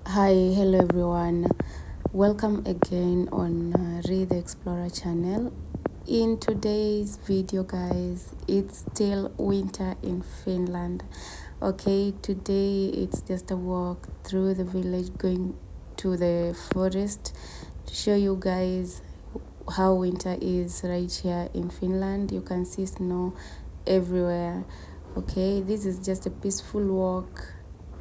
Hi, hello everyone. Welcome again on Read the Explorer channel. In today's video, guys, it's still winter in Finland. Okay, today it's just a walk through the village going to the forest to show you guys how winter is right here in Finland. You can see snow everywhere. Okay, this is just a peaceful walk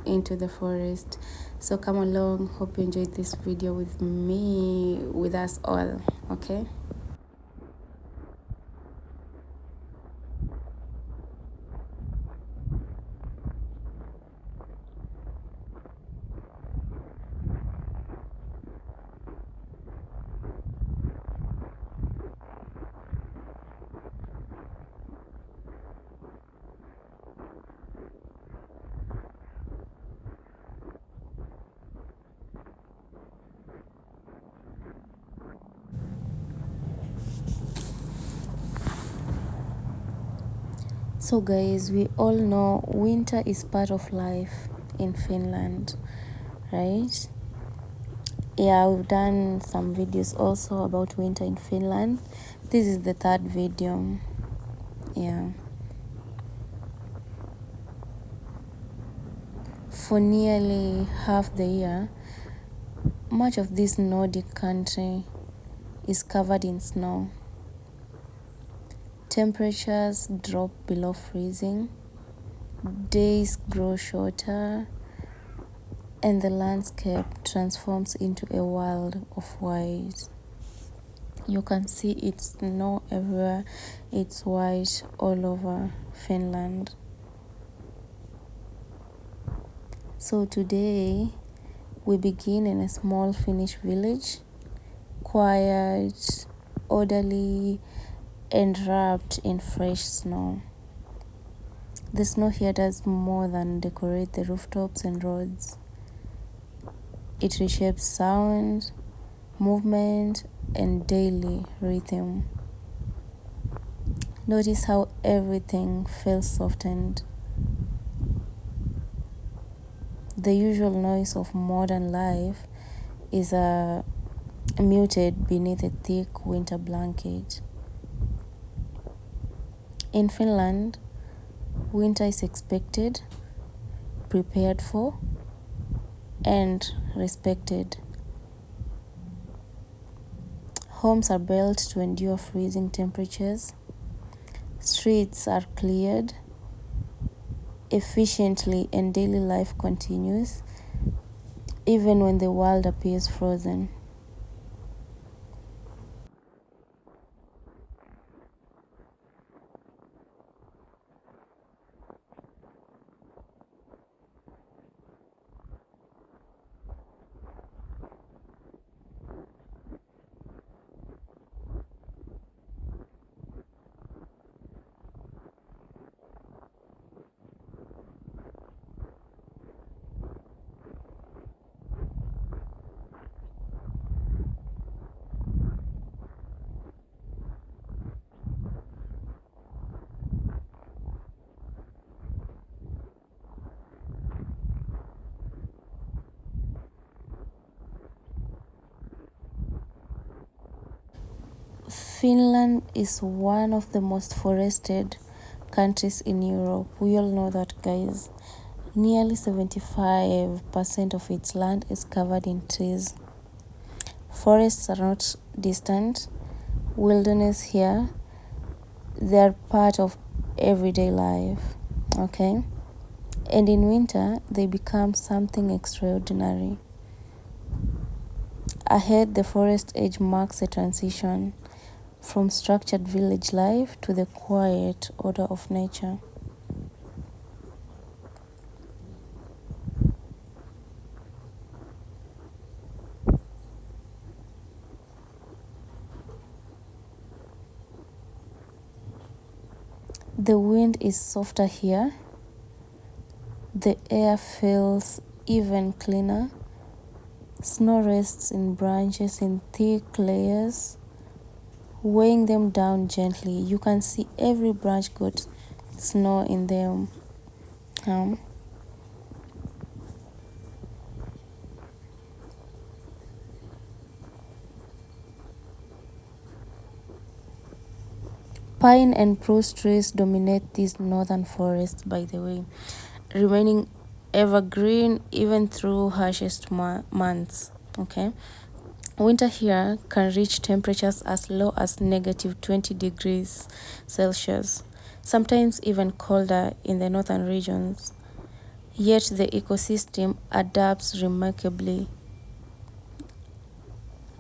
into the forest. So come along, hope you enjoyed this video with me, with us all. Okay. So guys, we all know winter is part of life in Finland, right? Yeah, we've done some videos also about winter in Finland. This is the third video. Yeah. For nearly half the year, much of this Nordic country is covered in snow. Temperatures drop below freezing, days grow shorter, and the landscape transforms into a world of white. You can see it's snow everywhere, it's white all over Finland. So today we begin in a small Finnish village, quiet, orderly, and wrapped in fresh snow. The snow here does more than decorate the rooftops and roads. It reshapes sound, movement, and daily rhythm. Notice how everything feels softened. The usual noise of modern life is muted beneath a thick winter blanket. In Finland, winter is expected, prepared for, and respected. Homes are built to endure freezing temperatures. Streets are cleared efficiently, and daily life continues even when the world appears frozen. Finland is one of the most forested countries in Europe. We all know that, guys. Nearly 75% of its land is covered in trees. Forests are not distant wilderness here. They are part of everyday life, okay? And in winter, they become something extraordinary. Ahead, the forest edge marks a transition from structured village life to the quiet order of nature. The wind is softer here. The air feels even cleaner. Snow rests in branches in thick layers, weighing them down gently. You can see every branch got snow in them. Pine and spruce trees dominate these northern forests, by the way, remaining evergreen even through harshest months. Okay. Winter here can reach temperatures as low as -20 degrees Celsius, sometimes even colder in the northern regions. Yet the ecosystem adapts remarkably.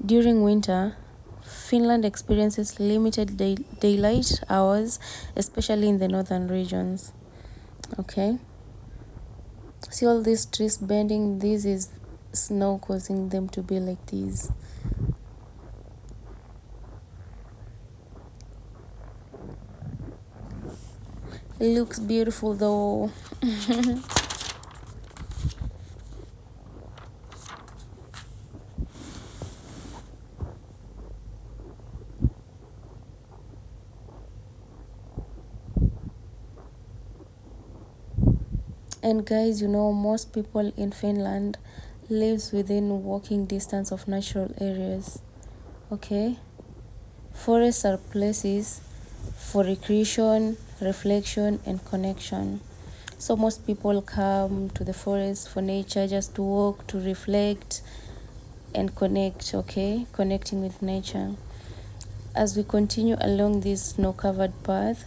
During winter, Finland experiences limited daylight hours, especially in the northern regions. Okay, see all these trees bending, this is snow causing them to be like this. It looks beautiful though. And guys, most people in Finland lives within walking distance of natural areas. Okay, forests are places for recreation, reflection, and connection. So most people come to the forest for nature, just to walk, to reflect, and connect. Okay, connecting with nature. As we continue along this snow-covered path,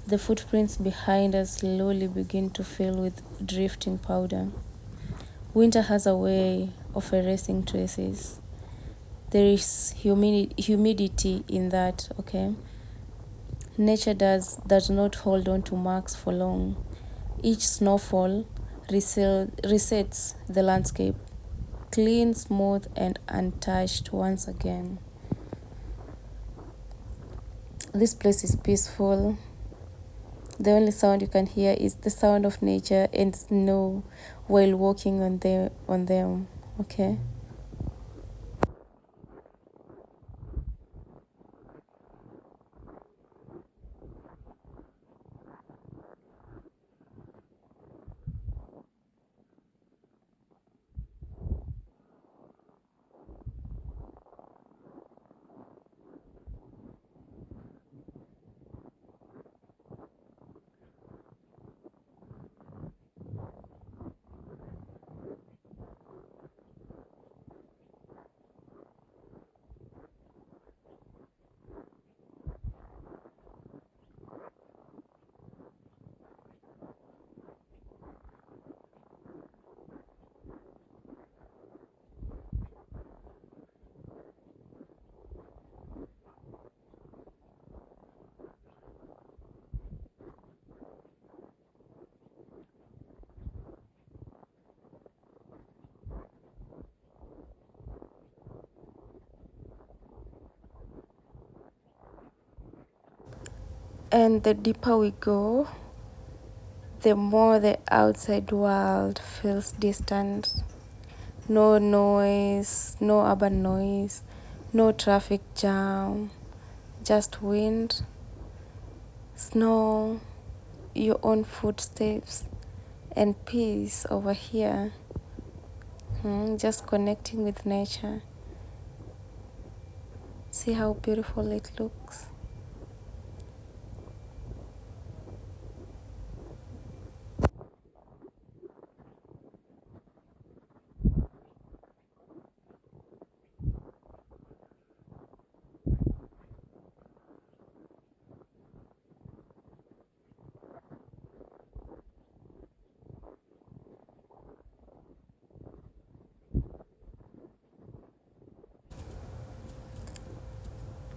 the footprints behind us slowly begin to fill with drifting powder. Winter has a way of erasing traces. There is humidity in that, okay? Nature does not hold on to marks for long. Each snowfall resets the landscape, clean, smooth, and untouched once again. This place is peaceful. The only sound you can hear is the sound of nature and snow while walking on them. Okay. And the deeper we go, the more the outside world feels distant. No noise, no urban noise, no traffic jam, just wind, snow, your own footsteps, and peace over here. Just connecting with nature. See how beautiful it looks.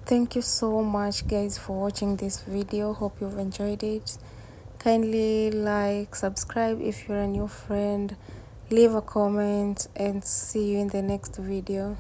Thank you so much guys for watching this video. Hope you've enjoyed it. Kindly like, subscribe if you're a new friend, leave a comment, and see you in the next video.